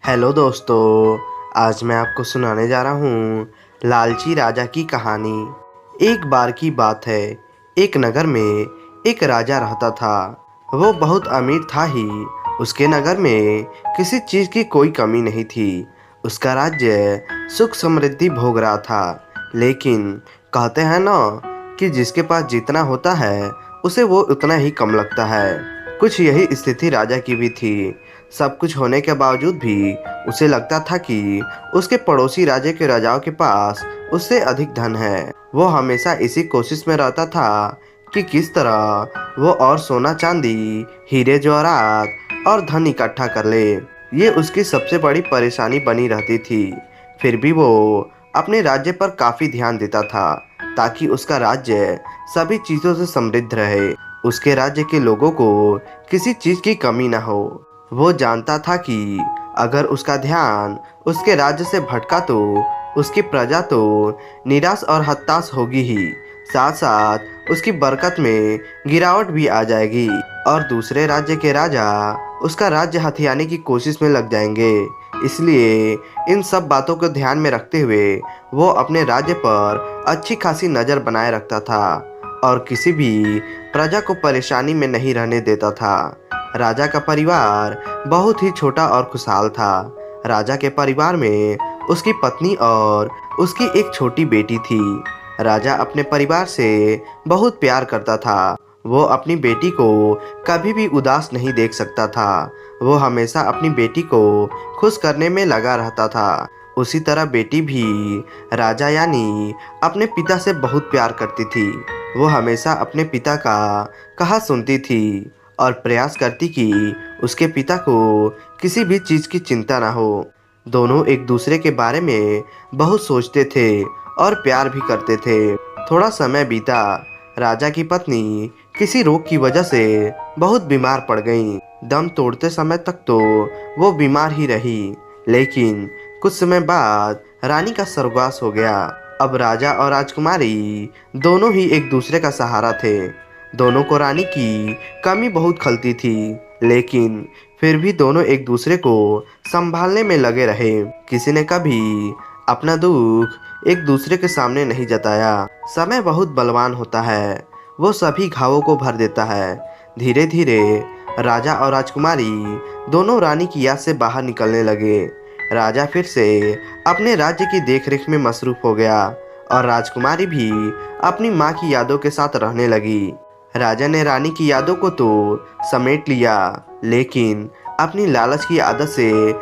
Hello दोस्तों, आज मैं आपको सुनाने जा रहा हूँ लालची राजा की कहानी। एक बार की बात है, एक नगर में एक राजा रहता था। वो बहुत अमीर था ही। उसके नगर में किसी चीज़ की कोई कमी नहीं थी। उसका राज्य सुख समृद्धि भोग रहा था। लेकिन कहते हैं ना कि जिसके पास जितना होता है उसे वो उतना ही कम लगता है। कुछ यही स्थिति राजा की भी थी। सब कुछ होने के बावजूद भी उसे लगता था कि उसके पड़ोसी राज्य के राजाओं के पास उससे अधिक धन है। वो हमेशा इसी कोशिश में रहता था कि किस तरह वो और सोना चांदी, हीरे जवाहरात और धन इकट्ठा कर ले। ये उसकी सबसे बड़ी परेशानी बनी रहती थी। फिर भी वो अपने राज्य पर काफी ध्यान देता था ताकि उसका राज्य सभी चीजों से समृद्ध रहे। उसके राज्य के लोगों को किसी चीज की कमी न हो। वो जानता था कि अगर उसका ध्यान उसके राज्य से भटका तो उसकी प्रजा तो निराश और हताश होगी ही। साथ साथ उसकी बरकत में गिरावट भी आ जाएगी और दूसरे राज्य के राजा उसका राज्य हथियाने की कोशिश में लग जाएंगे। इसलिए इन सब बातों को ध्यान में रखते हुए वो अपने राज्य पर अच्छी खासी नज़र बनाए रखता था और किसी भी प्रजा को परेशानी में नहीं रहने देता था। राजा का परिवार बहुत ही छोटा और खुशहाल था। राजा के परिवार में उसकी पत्नी और उसकी एक छोटी बेटी थी। राजा अपने परिवार से बहुत प्यार करता था। वो अपनी बेटी को कभी भी उदास नहीं देख सकता था। वो हमेशा अपनी बेटी को खुश करने में लगा रहता था। उसी तरह बेटी भी राजा यानी अपने पिता से बहुत प्यार करती थी। वो हमेशा अपने पिता का कहा सुनती थी और प्रयास करती कि उसके पिता को किसी भी चीज़ की चिंता ना हो। दोनों एक दूसरे के बारे में बहुत सोचते थे और प्यार भी करते थे। थोड़ा समय बीता। राजा की पत्नी किसी रोग की वजह से बहुत बीमार पड़ गई। दम तोड़ते समय तक तो वो बीमार ही रही, लेकिन कुछ समय बाद रानी का स्वर्गवास हो गया। अब राजा और राजकुमारी दोनों ही एक दूसरे का सहारा थे। दोनों को रानी की कमी बहुत खलती थी, लेकिन फिर भी दोनों एक दूसरे को संभालने में लगे रहे। किसी ने कभी अपना दुख एक दूसरे के सामने नहीं जताया। समय बहुत बलवान होता है, वो सभी घावों को भर देता है। धीरे धीरे राजा और राजकुमारी दोनों रानी की याद से बाहर निकलने लगे। राजा फिर से अपने राज्य की देखरेख में मसरूफ हो गया और राजकुमारी भी अपनी माँ की यादों के साथ रहने लगी। राजा ने रानी की यादों को तो समेट लिया, लेकिन अपनी लालच की आदत से